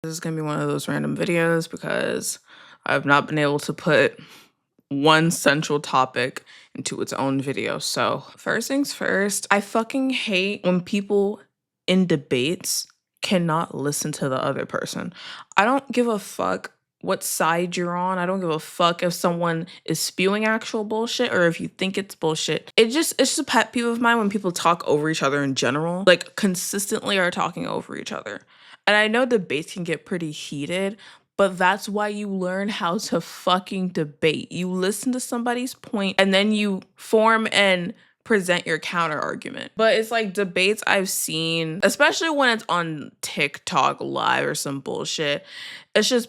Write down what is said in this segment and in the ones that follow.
This is gonna be one of those random videos because I've not been able to put one central topic into its own video. So, first things first, I fucking hate when people in debates cannot listen to the other person. I don't give a fuck what side you're on. I don't give a fuck if someone is spewing actual bullshit or if you think it's bullshit. It's just a pet peeve of mine when people talk over each other in general, like consistently are talking over each other. And I know debates can get pretty heated, but that's why you learn how to fucking debate. You listen to somebody's point and then you form and present your counter argument. But it's like debates I've seen, especially when it's on TikTok live or some bullshit. It's just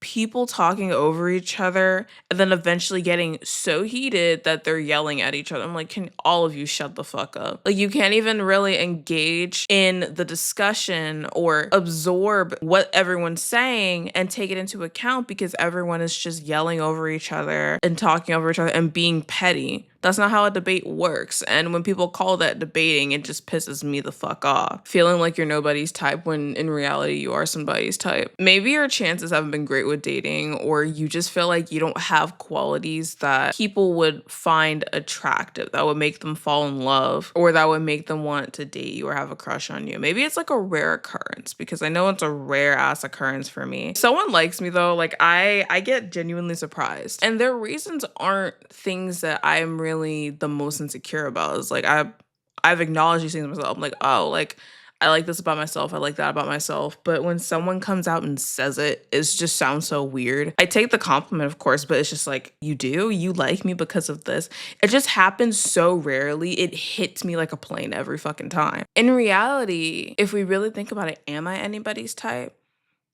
people talking over each other and then eventually getting so heated that they're yelling at each other. I'm like, can all of you shut the fuck up? Like, you can't even really engage in the discussion or absorb what everyone's saying and take it into account because everyone is just yelling over each other and talking over each other and being petty. That's not how a debate works. And when people call that debating, it just pisses me the fuck off. Feeling like you're nobody's type when in reality you are somebody's type. Maybe your chances haven't been great with dating, or you just feel like you don't have qualities that people would find attractive, that would make them fall in love, or that would make them want to date you or have a crush on you. Maybe it's like a rare occurrence, because I know it's a rare ass occurrence for me. If someone likes me though, like I get genuinely surprised. And their reasons aren't things that I'm really the most insecure about. Is like I've acknowledged these things myself. I'm like, oh, like I like this about myself. I like that about myself. But when someone comes out and says it, it just sounds so weird. I take the compliment, of course, but it's just like, you do? You like me because of this? It just happens so rarely. It hits me like a plane every fucking time. In reality, if we really think about it, am I anybody's type?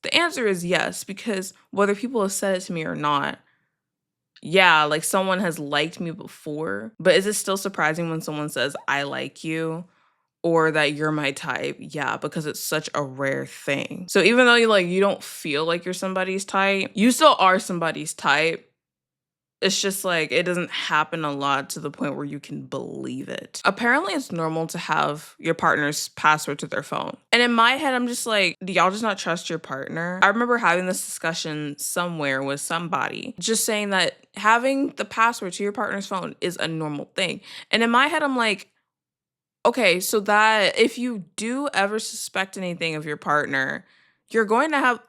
The answer is yes, because whether people have said it to me or not, yeah, like someone has liked me before, but is it still surprising when someone says, I like you or that you're my type? Yeah, because it's such a rare thing. So even though you don't feel like you're somebody's type, you still are somebody's type. It's just like it doesn't happen a lot to the point where you can believe it. Apparently, it's normal to have your partner's password to their phone. And in my head, I'm just like, do y'all just not trust your partner? I remember having this discussion somewhere with somebody, just saying that having the password to your partner's phone is a normal thing. And in my head, I'm like, okay, so that if you do ever suspect anything of your partner, you're gonna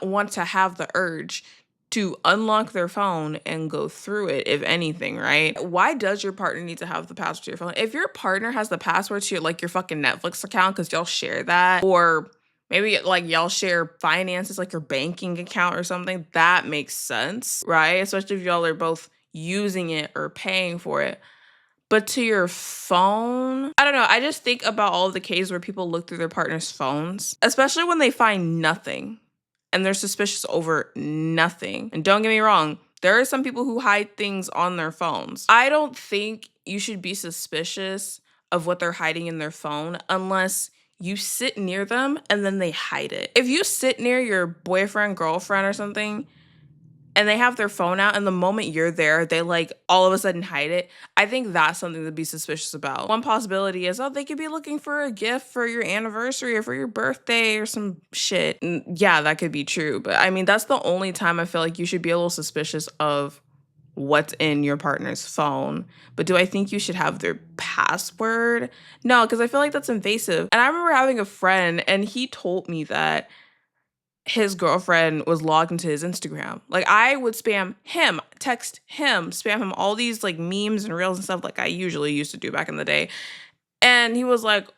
want to have the urge to unlock their phone and go through it, if anything, right? Why does your partner need to have the password to your phone? If your partner has the password to your fucking Netflix account because y'all share that, or maybe like y'all share finances, like your banking account or something, that makes sense, right? Especially if y'all are both using it or paying for it. But to your phone, I don't know. I just think about all of the cases where people look through their partner's phones, especially when they find nothing and they're suspicious over nothing. And don't get me wrong, there are some people who hide things on their phones. I don't think you should be suspicious of what they're hiding in their phone unless you sit near them and then they hide it. If you sit near your boyfriend, girlfriend, or something, and they have their phone out, and the moment you're there, they all of a sudden hide it, I think that's something to be suspicious about. One possibility is, they could be looking for a gift for your anniversary or for your birthday or some shit. And yeah, that could be true. But I mean, that's the only time I feel like you should be a little suspicious of what's in your partner's phone. But do I think you should have their password? No, because I feel like that's invasive. And I remember having a friend, and he told me that his girlfriend was logged into his Instagram. Like, I would spam him, text him, spam him all these memes and reels and stuff like I usually used to do back in the day. And he was like,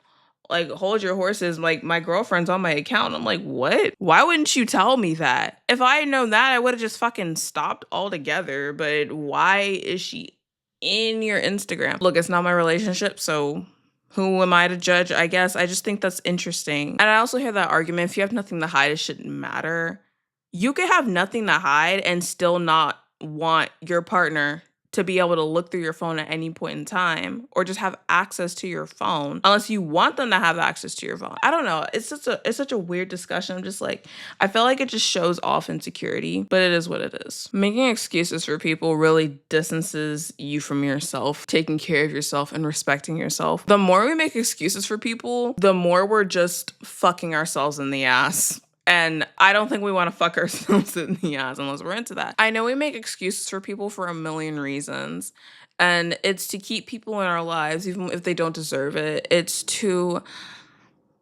hold your horses. Like, my girlfriend's on my account. And I'm like, what? Why wouldn't you tell me that? If I had known that, I would have just fucking stopped altogether. But why is she in your Instagram? Look, it's not my relationship, so who am I to judge? I guess I just think that's interesting. And I also hear that argument, if you have nothing to hide, it shouldn't matter. You could have nothing to hide and still not want your partner to be able to look through your phone at any point in time, or just have access to your phone, unless you want them to have access to your phone. I don't know. It's such a weird discussion. I'm just like, I feel like it just shows off insecurity, but it is what it is. Making excuses for people really distances you from yourself, taking care of yourself and respecting yourself. The more we make excuses for people, the more we're just fucking ourselves in the ass. And I don't think we want to fuck ourselves in the ass unless we're into that. I know we make excuses for people for a million reasons. And it's to keep people in our lives, even if they don't deserve it. It's to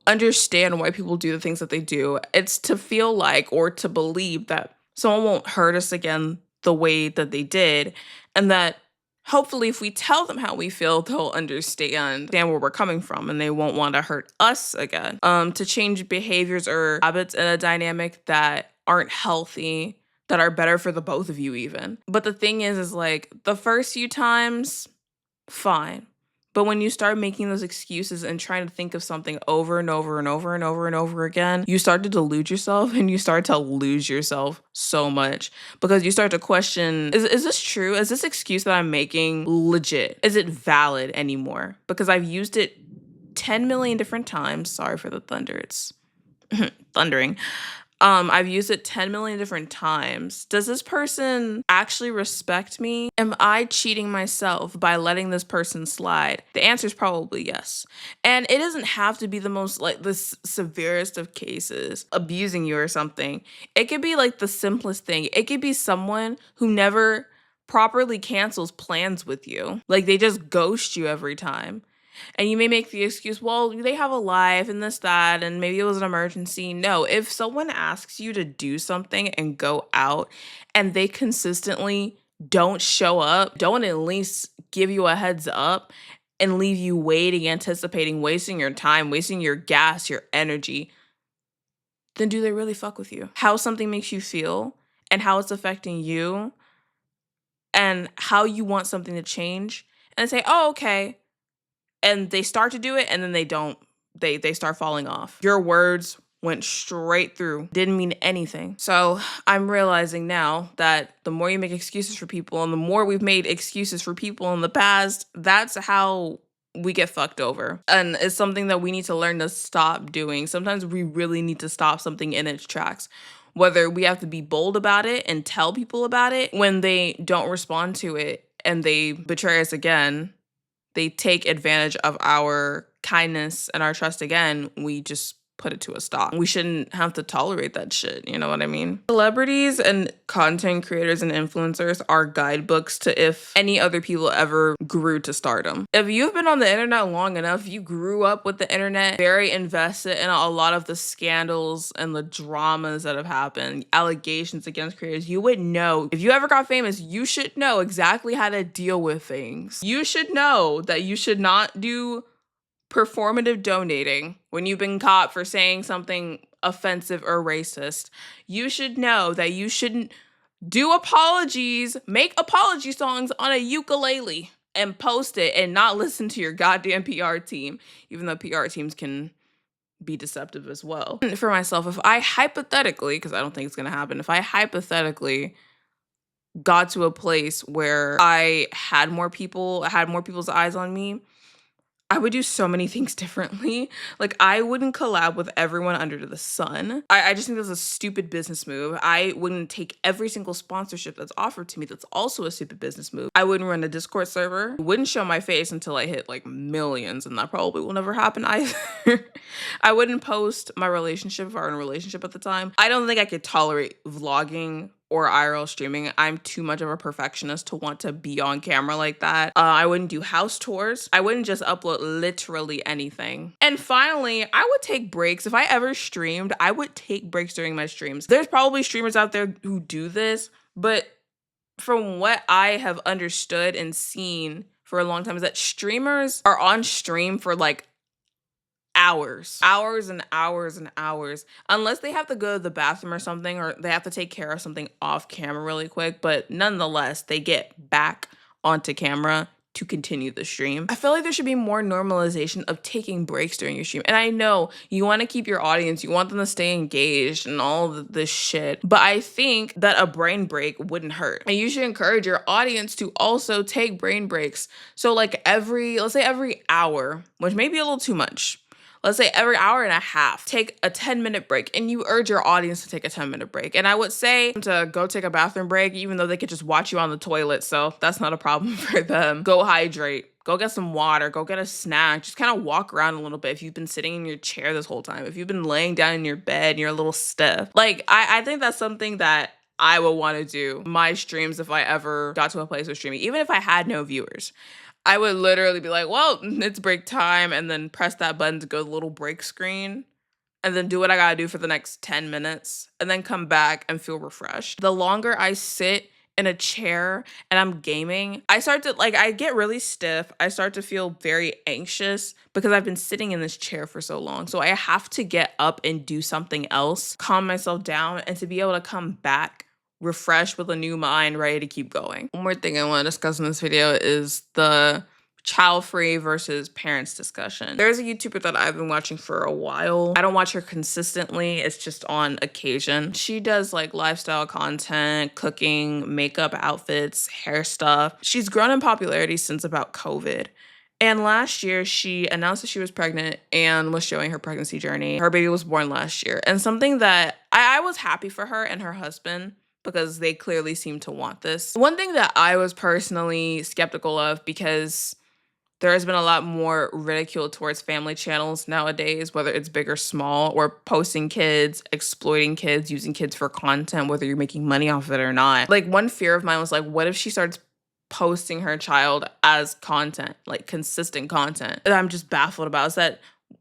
understand why people do the things that they do. It's to feel like or to believe that someone won't hurt us again the way that they did. And that hopefully if we tell them how we feel, they'll understand where we're coming from and they won't want to hurt us again. To change behaviors or habits in a dynamic that aren't healthy, that are better for the both of you even. But the thing is like the first few times, fine. But when you start making those excuses and trying to think of something over and over and over and over and over again, you start to delude yourself and you start to lose yourself so much because you start to question, is this true? Is this excuse that I'm making legit? Is it valid anymore? Because I've used it 10 million different times. Sorry for the thunder. It's thundering. I've used it 10 million different times. Does this person actually respect me? Am I cheating myself by letting this person slide? The answer is probably yes. And it doesn't have to be the most like the severest of cases, abusing you or something. It could be like the simplest thing. It could be someone who never properly cancels plans with you. Like they just ghost you every time. And you may make the excuse, well, they have a life and this, that, and maybe it was an emergency. No, if someone asks you to do something and go out and they consistently don't show up, don't at least give you a heads up and leave you waiting, anticipating, wasting your time, wasting your gas, your energy, then do they really fuck with you? How something makes you feel and how it's affecting you and how you want something to change and say, oh, okay. And they start to do it and then they don't, they start falling off. Your words went straight through, didn't mean anything. So I'm realizing now that the more you make excuses for people and the more we've made excuses for people in the past, that's how we get fucked over. And it's something that we need to learn to stop doing. Sometimes we really need to stop something in its tracks. Whether we have to be bold about it and tell people about it when they don't respond to it and they betray us again, they take advantage of our kindness and our trust again, we just put it to a stop. We shouldn't have to tolerate that shit, you know what I mean? Celebrities and content creators and influencers are guidebooks to if any other people ever grew to stardom. If you've been on the internet long enough, you grew up with the internet, very invested in a lot of the scandals and the dramas that have happened, allegations against creators, you would know. If you ever got famous, you should know exactly how to deal with things. You should know that you should not do performative donating when you've been caught for saying something offensive or racist. You should know that you shouldn't do apologies, make apology songs on a ukulele and post it and not listen to your goddamn PR team, even though PR teams can be deceptive as well. And for myself, if I hypothetically, because I don't think it's going to happen, if I hypothetically got to a place where I had more people's eyes on me, I would do so many things differently. Like, I wouldn't collab with everyone under the sun. I just think that's a stupid business move. I wouldn't take every single sponsorship that's offered to me. That's also a stupid business move. I wouldn't run a Discord server. I wouldn't show my face until I hit like millions, and that probably will never happen either. I wouldn't post my relationship if I were in a relationship at the time. I don't think I could tolerate vlogging or IRL streaming. I'm too much of a perfectionist to want to be on camera like that. I wouldn't do house tours. I wouldn't just upload literally anything. And finally, I would take breaks. If I ever streamed, I would take breaks during my streams. There's probably streamers out there who do this, but from what I have understood and seen for a long time is that streamers are on stream for like hours and hours and hours, unless they have to go to the bathroom or something, or they have to take care of something off camera really quick. But nonetheless, they get back onto camera to continue the stream. I feel like there should be more normalization of taking breaks during your stream. And I know you want to keep your audience, you want them to stay engaged and all of this shit, but I think that a brain break wouldn't hurt. And you should encourage your audience to also take brain breaks. So like let's say every hour, which may be a little too much, let's say every hour and a half, take a 10-minute break, and you urge your audience to take a 10-minute break. And I would say to go take a bathroom break, even though they could just watch you on the toilet, so that's not a problem for them. Go hydrate. go get some water, go get a snack, just kind of walk around a little bit if you've been sitting in your chair this whole time, if you've been laying down in your bed and you're a little stiff. Like, I think that's something that I would want to do. My streams, if I ever got to a place of streaming, even if I had no viewers, I would literally be like, well, it's break time, and then press that button to go to the little break screen, and then do what I gotta do for the next 10 minutes, and then come back and feel refreshed. The longer I sit in a chair and I'm gaming, I start to, like, I get really stiff. I start to feel very anxious because I've been sitting in this chair for so long. So I have to get up and do something else, calm myself down, and to be able to come back refreshed with a new mind, ready to keep going. One more thing I want to discuss in this video is the child-free versus parents discussion. There's a YouTuber that I've been watching for a while. I don't watch her consistently. It's just on occasion. She does like lifestyle content, cooking, makeup, outfits, hair stuff. She's grown in popularity since about COVID. And last year, she announced that she was pregnant and was showing her pregnancy journey. Her baby was born last year. And something that I was happy for her and her husband, because they clearly seem to want this. One thing that I was personally skeptical of, because there has been a lot more ridicule towards family channels nowadays, whether it's big or small, or posting kids, exploiting kids, using kids for content, whether you're making money off of it or not. Like, one fear of mine was like, what if she starts posting her child as content, like consistent content? And I'm just baffled about is that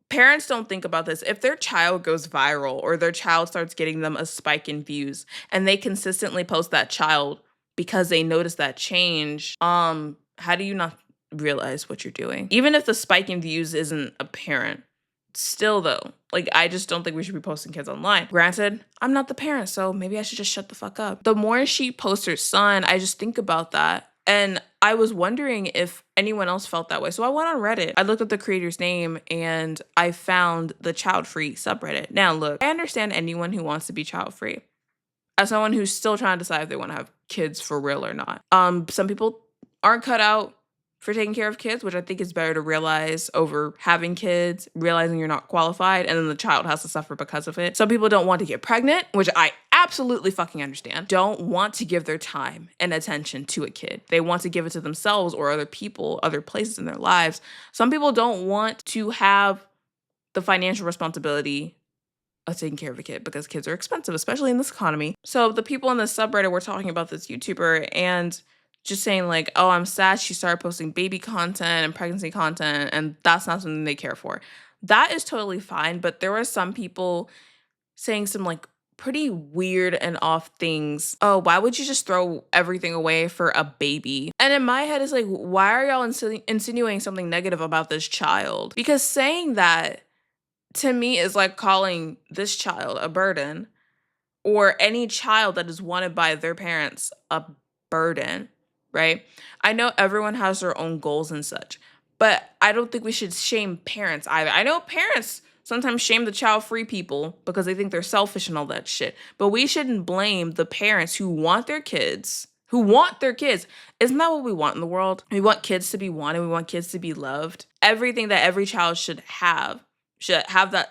parents don't think about this. If their child goes viral or their child starts getting them a spike in views and they consistently post that child because they notice that change, how do you not realize what you're doing? Even if the spike in views isn't apparent, still though, like, I just don't think we should be posting kids online. Granted, I'm not the parent, so maybe I should just shut the fuck up. The more she posts her son, I just think about that. And I was wondering if anyone else felt that way. So I went on Reddit. I looked up the creator's name and I found the Childfree subreddit. Now look, I understand anyone who wants to be child-free. As someone who's still trying to decide if they want to have kids for real or not. Some people aren't cut out for taking care of kids, which I think is better to realize over having kids, realizing you're not qualified, and then the child has to suffer because of it. Some people don't want to get pregnant, which I absolutely fucking understand. Don't want to give their time and attention to a kid. They want to give it to themselves or other people, other places in their lives. Some people don't want to have the financial responsibility of taking care of a kid because kids are expensive, especially in this economy. So the people in the subreddit were talking about this YouTuber and just saying like, oh, I'm sad she started posting baby content and pregnancy content, and that's not something they care for. That is totally fine, but there were some people saying some like pretty weird and off things. Oh, why would you just throw everything away for a baby? And in my head, it's like, why are y'all insinuating something negative about this child? Because saying that to me is like calling this child a burden, or any child that is wanted by their parents a burden. Right? I know everyone has their own goals and such, but I don't think we should shame parents either. I know parents sometimes shame the child-free people because they think they're selfish and all that shit, but we shouldn't blame the parents who want their kids. Isn't that what we want in the world? We want kids to be wanted. We want kids to be loved. Everything that every child should have that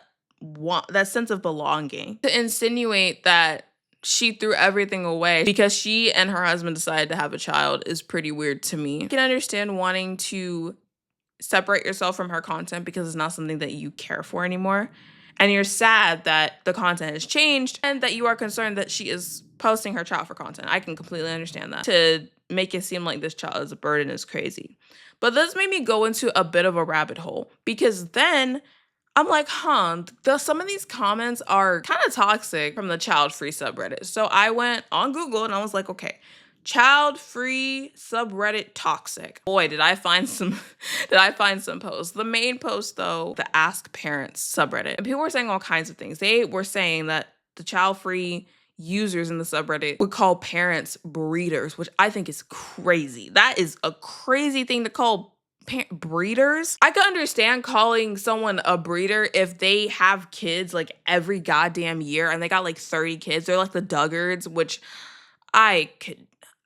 sense of belonging. To insinuate that she threw everything away because she and her husband decided to have a child is pretty weird to me. I can understand wanting to separate yourself from her content because it's not something that you care for anymore. And you're sad that the content has changed and that you are concerned that she is posting her child for content. I can completely understand that. To make it seem like this child is a burden is crazy. But this made me go into a bit of a rabbit hole because then I'm like, some of these comments are kind of toxic from the child-free subreddit. So I went on Google and I was like, okay, child-free subreddit toxic. Boy, did I find some posts. The main post though, the Ask Parents subreddit. And people were saying all kinds of things. They were saying that the child-free users in the subreddit would call parents breeders, which I think is crazy. That is a crazy thing to call breeders. I could understand calling someone a breeder if they have kids like every goddamn year and they got like 30 kids. They're like the Duggards, which I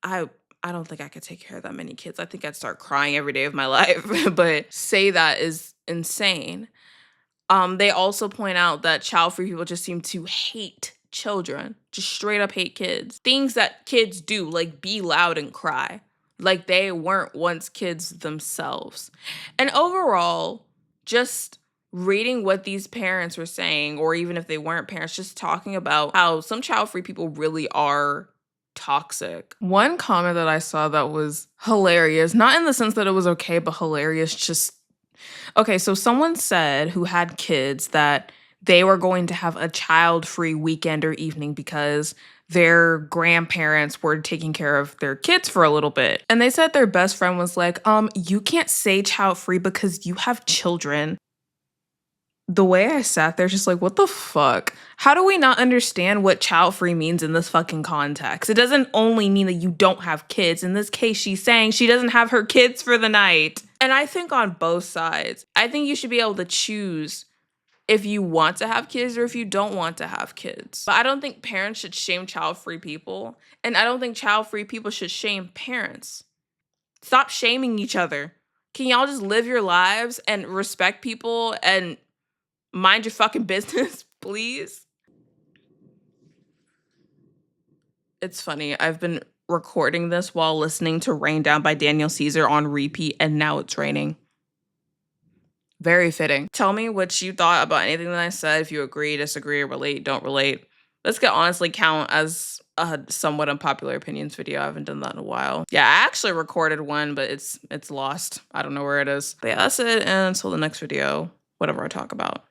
don't think I could take care of that many kids. I think I'd start crying every day of my life. But say that is insane. They also point out that child-free people just seem to hate children, just straight up hate kids. Things that kids do, like be loud and cry. like they weren't once kids themselves. And overall, just reading what these parents were saying, or even if they weren't parents, just talking about how some child-free people really are toxic. One comment that I saw that was hilarious, not in the sense that it was okay, but hilarious, just okay, so someone said who had kids that they were going to have a child-free weekend or evening because their grandparents were taking care of their kids for a little bit. And they said their best friend was like, you can't say child-free because you have children. The way I sat there, just like, what the fuck? How do we not understand what child-free means in this fucking context? It doesn't only mean that you don't have kids. In this case, she's saying she doesn't have her kids for the night. And I think on both sides, I think you should be able to choose if you want to have kids or if you don't want to have kids. But I don't think parents should shame child-free people. And I don't think child-free people should shame parents. Stop shaming each other. Can y'all just live your lives and respect people and mind your fucking business, please? It's funny. I've been recording this while listening to Rain Down by Daniel Caesar on repeat, and now it's raining. Very fitting. Tell me what you thought about anything that I said. If you agree, disagree, relate, don't relate. This could honestly count as a somewhat unpopular opinions video. I haven't done that in a while. Yeah, I actually recorded one, but it's lost. I don't know where it is. But yeah, that's it. And until the next video, whatever I talk about.